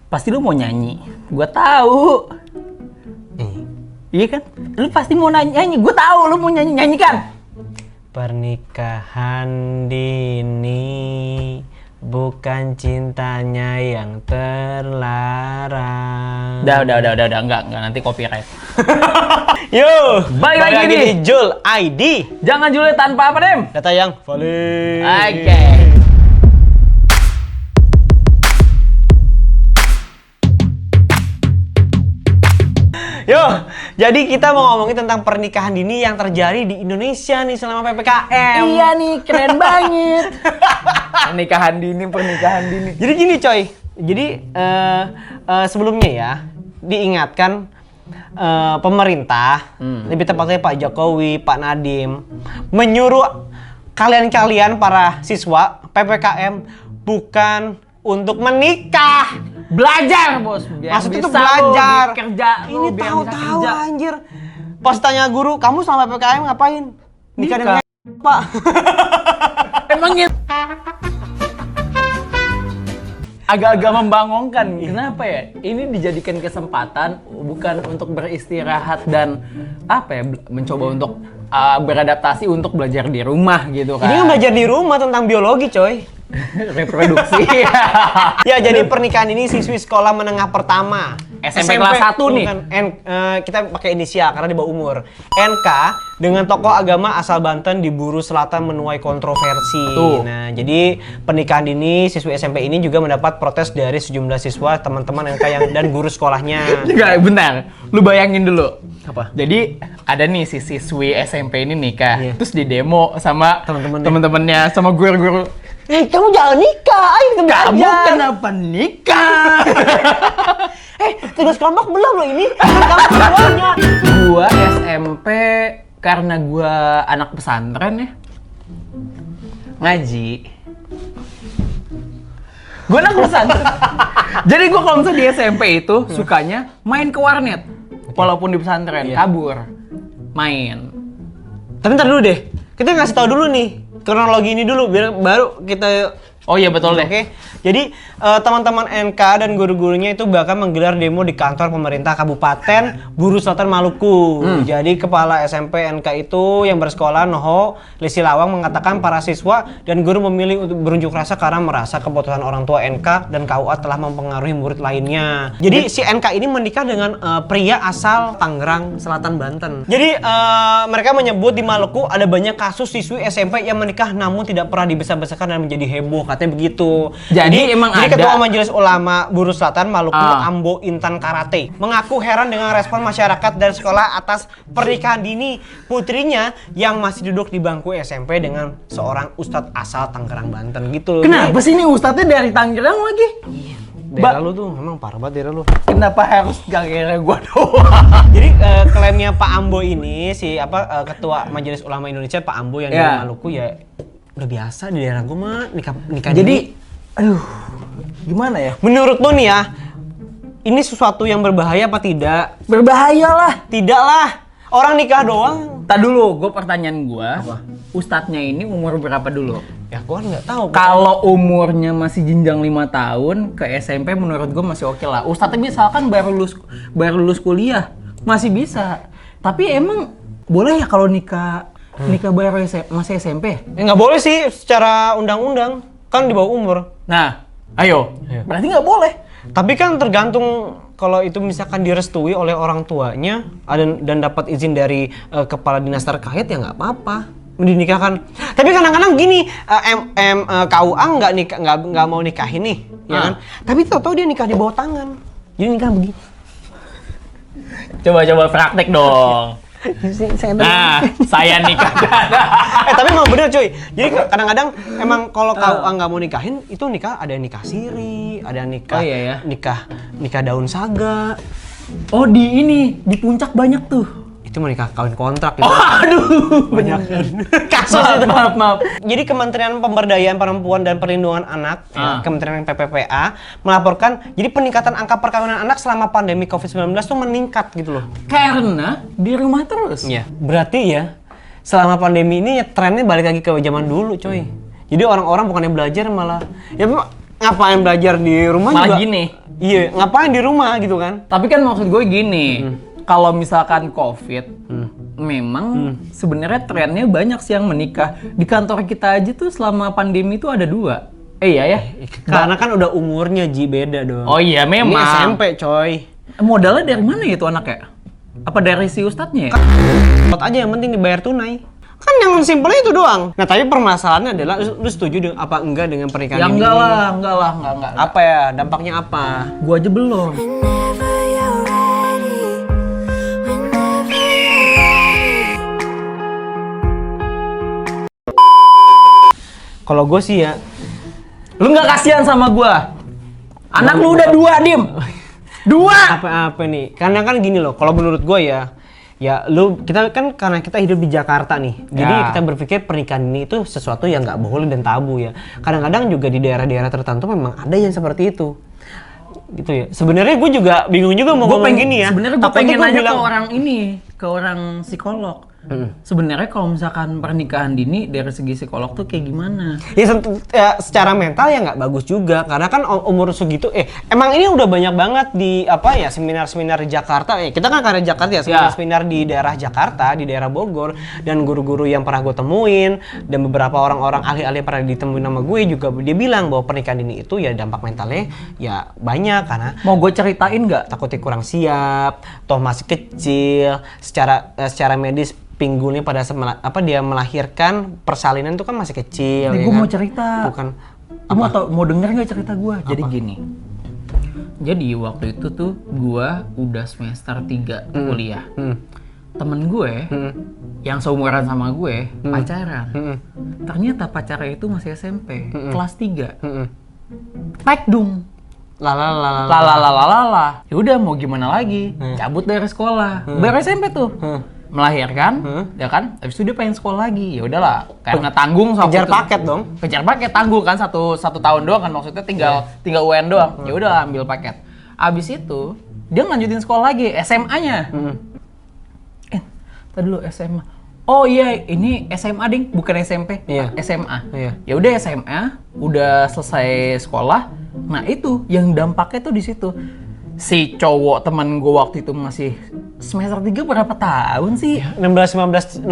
Pasti lu mau nyanyi. Gua tahu. Iya kan? Lu pasti mau nyanyi. Gua tahu lu mau nyanyi kan? Pernikahan dini bukan cintanya yang terlarang. Udah, enggak nanti copyright. Yo, balik lagi di nih. Jul ID. Jangan Jul tanpa apa, Dem? Data yang valid. Oke. Yo, jadi kita mau ngomongin tentang pernikahan dini yang terjadi di Indonesia nih selama PPKM. Iya nih, keren banget. Pernikahan dini. Jadi gini coy, jadi sebelumnya ya diingatkan pemerintah, lebih tepatnya Pak Jokowi, Pak Nadiem, menyuruh kalian-kalian para siswa PPKM bukan untuk menikah. Belajar, Bos. Biar Maksudnya bisa tuh belajar. lu kerja. Ini tahu-tahu anjir. Pas tanya guru, kamu selama PPKM ngapain? Nikah dengan Pak. Emangnya agak-agak membangunkan. Kenapa ya? Ini dijadikan kesempatan bukan untuk beristirahat dan mencoba untuk beradaptasi untuk belajar di rumah gitu kan. Ini kan belajar di rumah tentang biologi, coy. Reproduksi. Ya, jadi pernikahan ini siswi sekolah menengah pertama. SMP kelas 1 nih. Bukan, kita pakai inisial karena di bawah umur. NK dengan tokoh agama asal Banten di Buru Selatan menuai kontroversi. Tuh. Nah, jadi pernikahan dini siswi SMP ini juga mendapat protes dari sejumlah siswa, teman-teman NK dan guru sekolahnya. Enggak, benar. Lu bayangin dulu. Apa? Jadi ada nih si siswi SMP ini nikah, Iya. terus di demo sama Teman-temannya. teman-temannya, sama guru-guru. Kamu jangan nikah, ayo kita Kamu belajar. kenapa nikah? Tugas kelompok belum loh ini. Kamu semuanya. Gua SMP karena gua anak pesantren ya. Ngaji. Gua anak pesantren. Jadi gua kalau misalnya di SMP itu sukanya main ke warnet. Walaupun di pesantren, kabur. Main. Tapi ntar dulu deh, kita ngasih tahu dulu nih kronologi ini dulu biar baru kita. Oh iya betul deh. Oke, jadi teman-teman NK dan guru-gurunya itu bahkan menggelar demo di kantor pemerintah Kabupaten Buru Selatan Maluku. Jadi kepala SMP NK itu yang bersekolah Noho Lisi Lawang mengatakan para siswa dan guru memilih untuk berunjuk rasa karena merasa keputusan orang tua NK dan KUA telah mempengaruhi murid lainnya. Jadi si NK ini menikah dengan pria asal Tangerang Selatan, Banten. Jadi mereka menyebut di Maluku ada banyak kasus siswi SMP yang menikah namun tidak pernah dibesar-besarkan dan menjadi heboh. Katanya begitu. Jadi emang ada. Ketua Majelis Ulama Buru Selatan Maluku Ambo Intan Karate mengaku heran dengan respon masyarakat dan sekolah atas pernikahan dini putrinya yang masih duduk di bangku SMP dengan seorang ustadz asal Tangerang, Banten gitu loh. Kenapa sih ini ustadznya dari Tangerang lagi? Iya. Daerah lu tuh memang parah banget daerah lu. Kenapa harus gara-gara gua doang? Jadi klaimnya Pak Ambo ini Ketua Majelis Ulama Indonesia Pak Ambo yang di Maluku ya udah biasa di daerah gue mah nikah. Jadi, aduh, gimana ya? menurut lo nih ya, ini sesuatu yang berbahaya apa tidak? Berbahaya lah. Tidak lah, orang nikah doang. Tak dulu, pertanyaan gua, ustadznya ini umur berapa dulu? Ya gue nggak tahu. Kalau umurnya masih jenjang 5 tahun ke SMP, menurut gua masih oke lah. Ustadznya misalkan baru lulus kuliah, masih bisa. Tapi emang boleh ya kalau nikah baru masih SMP? Ya nggak boleh sih secara undang-undang, kan di bawah umur. Nah, ayo. Berarti nggak boleh. Tapi kan tergantung kalau itu misalkan direstui oleh orang tuanya dan dapat izin dari kepala dinas terkait ya nggak apa-apa dinikahkan. Tapi kadang-kadang gini, KUA nggak mau nikahin nih, ya kan? Tapi tahu-tahu dia nikah di bawah tangan. Jadi nikah begini. Coba praktek dong. Nah, saya nikah. Tapi emang bener cuy. Jadi kadang-kadang emang kalau KUA nggak mau nikahin, itu nikah ada yang nikah siri, ada yang nikah nikah daun saga. Oh di puncak banyak tuh. Itu mau nikah kawin kontrak gitu. Oh, aduh, banyak kasus itu. Maaf. Jadi Kementerian Pemberdayaan Perempuan dan Perlindungan Anak, Kementerian PPPA melaporkan jadi peningkatan angka perkawinan anak selama pandemi COVID-19 tuh meningkat gitu loh. Karena di rumah terus. Iya. Berarti ya selama pandemi ini ya trennya balik lagi ke zaman dulu, coy. Jadi orang-orang bukannya belajar malah ya ngapain belajar di rumah Malah juga? gini. Iya, ngapain di rumah gitu kan? Tapi kan maksud gue gini, kalau misalkan COVID, memang sebenarnya trennya banyak sih yang menikah. Di kantor kita aja tuh selama pandemi tuh ada 2. Iya ya? Karena kan udah umurnya Ji, beda dong. Oh iya memang. Ini SMP coy. Modalnya dari mana ya tuh anaknya? Apa dari si ustadznya ya? Pot aja yang penting dibayar tunai. Kan yang simpelnya itu doang. Nah tapi permasalahannya adalah lu setuju dengan apa enggak dengan pernikahan Ya ini? enggak lah, enggak. Apa ya, dampaknya apa? Gua aja belum. Whenever you're ready, whenever you're ready. Kalau gue sih ya, Lu nggak kasihan sama gua? Anak lu udah 2, Dim. 2. apa-apa nih. Karena kan gini loh, kalau menurut gue ya kita kan karena kita hidup di Jakarta nih, jadi Ya. kita berpikir pernikahan ini itu sesuatu yang nggak boleh dan tabu ya. Kadang-kadang juga di daerah-daerah tertentu memang ada yang seperti itu, gitu ya. Sebenarnya gue juga bingung juga mau Gua ngomong gini ya. Sebenarnya gua Takutnya pengen gua nanya bilang, ke orang ini, ke orang psikolog. Sebenarnya kalau misalkan pernikahan dini dari segi psikolog tuh kayak gimana? ya secara mental ya nggak bagus juga karena kan umur segitu emang ini udah banyak banget di apa ya seminar-seminar di Jakarta kita kan karya Jakarta ya seminar-seminar di daerah Jakarta di daerah Bogor dan guru-guru yang pernah gue temuin dan beberapa orang-orang ahli-ahli yang pernah ditemuin sama gue juga dia bilang bahwa pernikahan dini itu ya dampak mentalnya ya banyak karena Mau gue ceritain nggak? takutnya kurang siap, toh masih kecil, secara medis pinggulnya pada dia melahirkan persalinan itu kan masih kecil. Nih ya gue kan? mau cerita. Bukan. Lu mau denger nggak cerita gue? Jadi gini. Jadi waktu itu tuh gue udah semester 3 kuliah. Temen gue yang seumuran sama gue pacaran. Ternyata pacarnya itu masih SMP, kelas 3. Tek dong. Lalalala. Ya udah mau gimana lagi? Cabut dari sekolah. Baru SMP tuh. Melahirkan, ya kan? Habis itu dia pengen sekolah lagi. Ya udahlah, karena tanggung sama Kejar paket dong. Kejar paket tanggung kan satu tahun doang kan maksudnya tinggal UN doang. Ya udah ambil paket. Abis itu dia lanjutin sekolah lagi SMA-nya. Tadi dulu SMA. Oh iya, ini SMA ding, bukan SMP. Iya. SMA. Iya. Ya udah SMA, udah selesai sekolah. Nah itu yang dampaknya tuh di situ. Si cowok teman gue waktu itu masih semester 3 berapa tahun sih? 16, 15,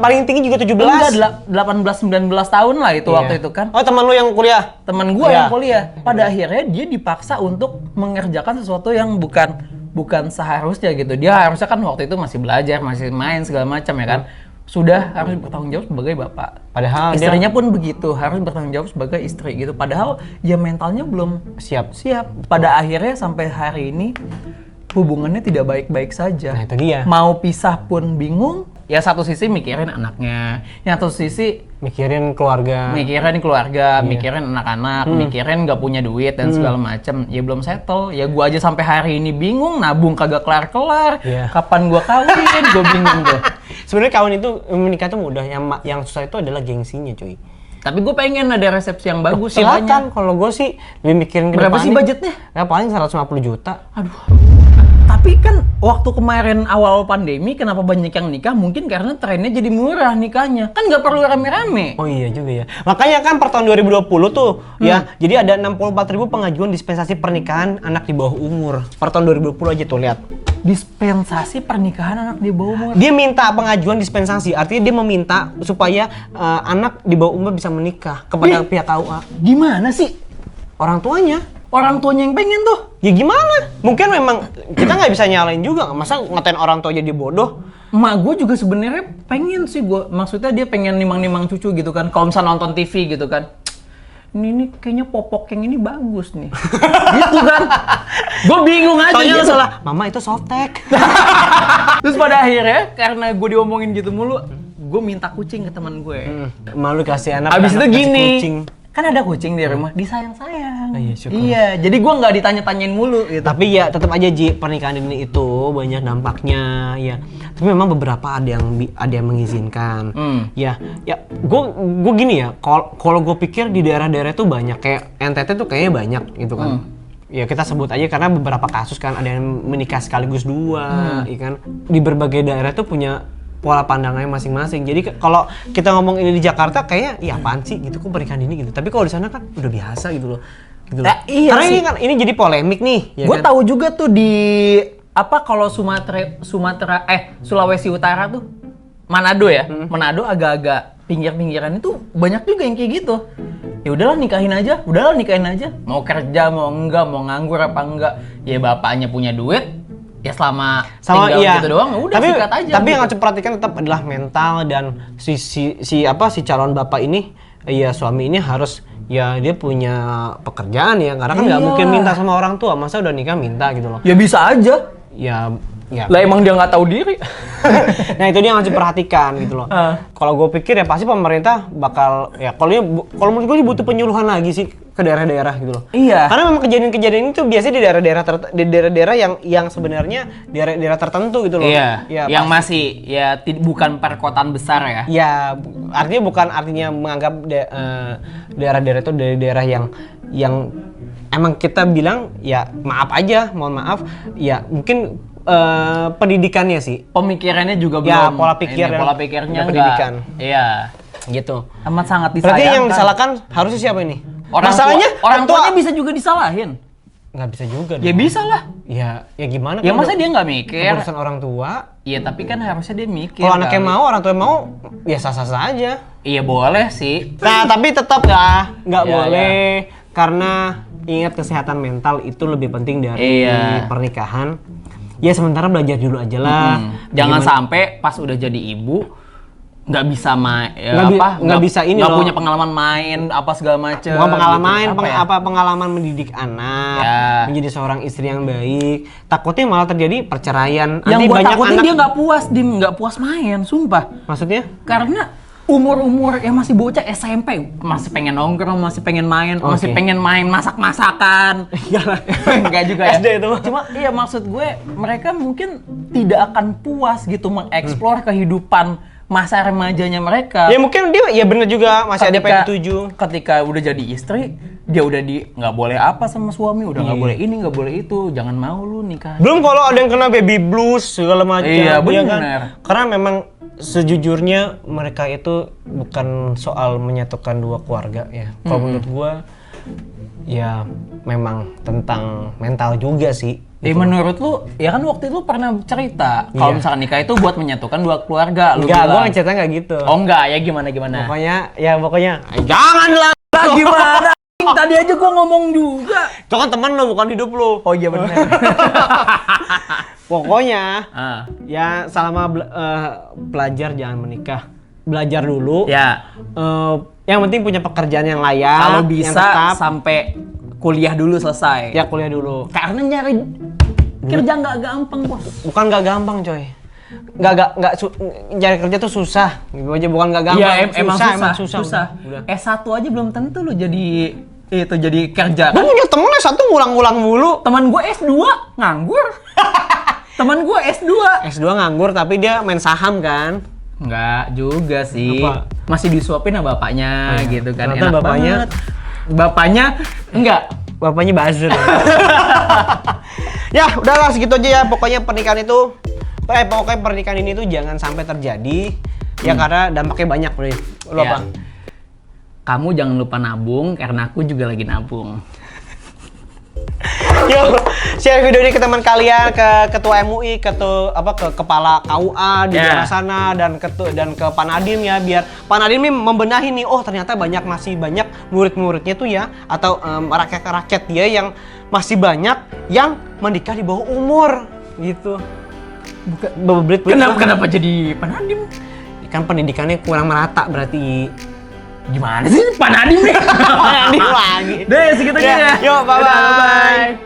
paling tinggi juga 17. Enggak, 18, 19 tahun lah itu waktu itu kan. Oh teman lu yang kuliah? Teman gue Iya. yang kuliah. Pada akhirnya dia dipaksa untuk mengerjakan sesuatu yang bukan seharusnya gitu. Dia harusnya kan waktu itu masih belajar, masih main segala macam ya kan. Sudah harus bertanggung jawab sebagai bapak. Padahal Istrinya pun begitu, harus bertanggung jawab sebagai istri gitu. Padahal ya mentalnya belum siap. Pada akhirnya sampai hari ini hubungannya tidak baik-baik saja. Nah itu dia. Mau pisah pun bingung. Ya satu sisi mikirin anaknya, yang satu sisi Mikirin keluarga. mikirin anak-anak, mikirin nggak punya duit dan segala macam. Ya belum settle. Ya gua aja sampai hari ini bingung, nabung kagak kelar-kelar. Iya. Kapan gua kawin? Gua bingung tuh. Sebenarnya kawin itu menikah itu mudah. Yang susah itu adalah gengsinya, cuy. Tapi gue pengen ada resepsi yang bagus. Silakan. Kalau gue sih lebih mikirin ke Berapa sih depannya. budgetnya? Ya paling 150 juta. Aduh. Tapi kan waktu kemarin awal pandemi kenapa banyak yang nikah? Mungkin karena trennya jadi murah nikahnya. Kan nggak perlu rame-rame. Oh iya juga ya. Makanya kan per tahun 2020 tuh ya, jadi ada 64.000 pengajuan dispensasi pernikahan anak di bawah umur. Per tahun 2020 aja tuh lihat. Dispensasi pernikahan anak di bawah umur. Dia minta pengajuan dispensasi, artinya dia meminta supaya anak di bawah umur bisa menikah kepada pihak KUA. Gimana sih? Orang tuanya. Orang tuanya yang pengen tuh. Ya gimana? Mungkin memang kita nggak bisa nyalain juga, masa ngatain orang tua jadi bodoh. Emak gue juga sebenarnya pengen sih maksudnya dia pengen nimang-nimang cucu gitu kan. Kalau misalnya nonton TV gitu kan. Ini kayaknya popok yang ini bagus nih. Gitu kan. Gue bingung aja Soalnya gitu. salah, mama itu softtek. Terus pada akhirnya karena gue diomongin gitu mulu, gue minta kucing ke teman gue. Malu kasih anak. Abis itu anak kasih gini, kucing. kan ada kucing di rumah, disayang-sayang. Oh iya, syukur. Iya, jadi gue nggak ditanya-tanyain mulu gitu. Tapi ya tetap aja Ji, pernikahan dini itu banyak dampaknya ya. Tapi memang beberapa ada yang mengizinkan. Ya gue gini ya. Kalau gue pikir di daerah-daerah itu banyak kayak NTT tuh kayaknya banyak gitu kan. Ya kita sebut aja karena beberapa kasus kan ada yang menikah sekaligus 2, ya kan. Di berbagai daerah tuh punya pola pandangnya masing-masing. Jadi kalau kita ngomong ini di Jakarta kayaknya ya apaan sih gitu kok pernikahan dini gitu. Tapi kalau di sana kan udah biasa gitu loh. Gitu loh. Nah, iya Karena sih. ini jadi polemik nih, ya Gue kan? tahu juga tuh di apa kalau Sulawesi Utara tuh Manado ya. Manado agak-agak pinggir-pinggiran itu banyak juga yang kayak gitu. Ya udahlah nikahin aja. Mau kerja mau enggak, mau nganggur apa enggak. Ya bapaknya punya duit. Ya selama Sama tinggal iya. gitu doang udah tapi, sikat aja. Tapi yang gitu. harus diperhatikan tetap adalah mental dan si calon bapak ini, ya suami ini harus ya dia punya pekerjaan ya, karena kan nggak Iya. mungkin minta sama orang tua, masa udah nikah minta gitu loh. Ya bisa aja. Ya Lah emang dia nggak tahu diri. nah itu dia yang harus diperhatikan gitu loh. Kalau gue pikir ya pasti pemerintah bakal ya kalau menurut gue sih butuh penyuluhan lagi sih ke daerah-daerah gitu loh. Iya. Karena memang kejadian-kejadian ini tuh biasanya di daerah-daerah yang sebenarnya daerah-daerah tertentu gitu loh. Iya. Ya, Yang masih ya bukan perkotaan besar ya. ya artinya bukan artinya menganggap daerah-daerah itu dari daerah yang emang kita bilang ya mohon maaf ya mungkin pendidikannya sih Pemikirannya juga Ya, belum. pola pikir ini, dan pola pikirnya dan enggak. pendidikan. Iya. gitu. Amat sangat disayangkan. Berarti yang disalahkan harusnya siapa ini? Masalahnya orang ketua- tuanya bisa juga disalahin. nggak bisa juga Ya dong. bisa lah. Ya gimana? Ya kan masa udah dia nggak mikir? keputusan orang tua. Iya tapi kan harusnya dia mikir. Kalau anaknya kali. mau, orang tua mau, ya sah-sah aja. Iya boleh sih. Nah, tapi tetap nggak Ya, boleh karena ingat kesehatan mental itu lebih penting dari Iya. pernikahan. Ya sementara belajar dulu aja lah. Jangan Gimana- sampai pas udah jadi ibu nggak bisa main Nggak bisa ini nggak loh. punya pengalaman main apa segala macam. Bukan pengalaman, gitu. pengalaman mendidik anak, Ya. menjadi seorang istri yang baik. Takutnya malah terjadi perceraian. Yang Nanti gue banyak takutin anak. dia nggak puas main, sumpah. Maksudnya? Karena umur yang masih bocah SMP masih pengen nongkrong, masih pengen main, masih Oke. pengen main masak-masakan. Enggak juga ya. SD itu mah. Cuma iya maksud gue mereka mungkin tidak akan puas gitu mengeksplor kehidupan masa remajanya mereka. Ya mungkin dia ya bener juga masih ada P7. Ketika udah jadi istri, dia udah nggak boleh apa sama suami, udah nggak Iya. boleh ini, nggak boleh itu, jangan mau lu nikah. Belum kalau ada yang kena baby blues segala macam. Iya, ya bener. kan? Karena memang sejujurnya mereka itu bukan soal menyatukan dua keluarga ya. Kalau menurut gua ya memang tentang mental juga sih. Menurut lu, ya kan waktu itu pernah cerita kalau Iya. misalkan nikah itu buat menyatukan dua keluarga. Lu Enggak, bilang. gua cerita nggak gitu. Oh enggak, ya gimana? Pokoknya janganlah. Gimana? Tadi aja gua ngomong juga. Itu kan temen lo bukan hidup lo. Oh iya benar. Pokoknya Ah, ya selama belajar jangan menikah. Belajar dulu. ya, Yang penting punya pekerjaan yang layak. kalau yang bisa tetap. sampai kuliah dulu selesai. Ya kuliah dulu. Karena nyari kerja nggak gampang, Bos. Bukan nggak gampang coy. Cari kerja tuh susah. Gitu aja bukan nggak gampang. Iya, emang susah. Udah. S1 aja belum tentu lu jadi kerja. Gue punya temen satu ngulang-ngulang mulu. Teman gue S2 nganggur. Teman gue S2. S2 nganggur tapi dia main saham kan. Enggak juga sih. Apa? Masih disuapin sama bapaknya gitu kan. Ternyata Enak bapaknya- banget. Bapaknya enggak. Bapaknya buzzer. Ya udahlah segitu aja ya. Pokoknya pernikahan ini tuh jangan sampai terjadi. Ya karena dampaknya banyak nih. Lu Ya. apa? Kamu jangan lupa nabung karena aku juga lagi nabung. Yo, share video ini ke teman kalian, ke ketua MUI, ke kepala KUA di Ya. daerah sana dan ke Pak Nadiem ya, biar Pak Nadiem ini membenahi nih. Oh, ternyata masih banyak murid-muridnya tuh ya, atau rakyat-rakyat dia yang masih banyak yang menikah di bawah umur gitu. Kenapa jadi Panadim? Kan pendidikannya kurang merata berarti. Gimana sih Panadim nih? Panadim lagi. Deh, segitu aja ya. Yuk, bye-bye. Dadah, bye-bye.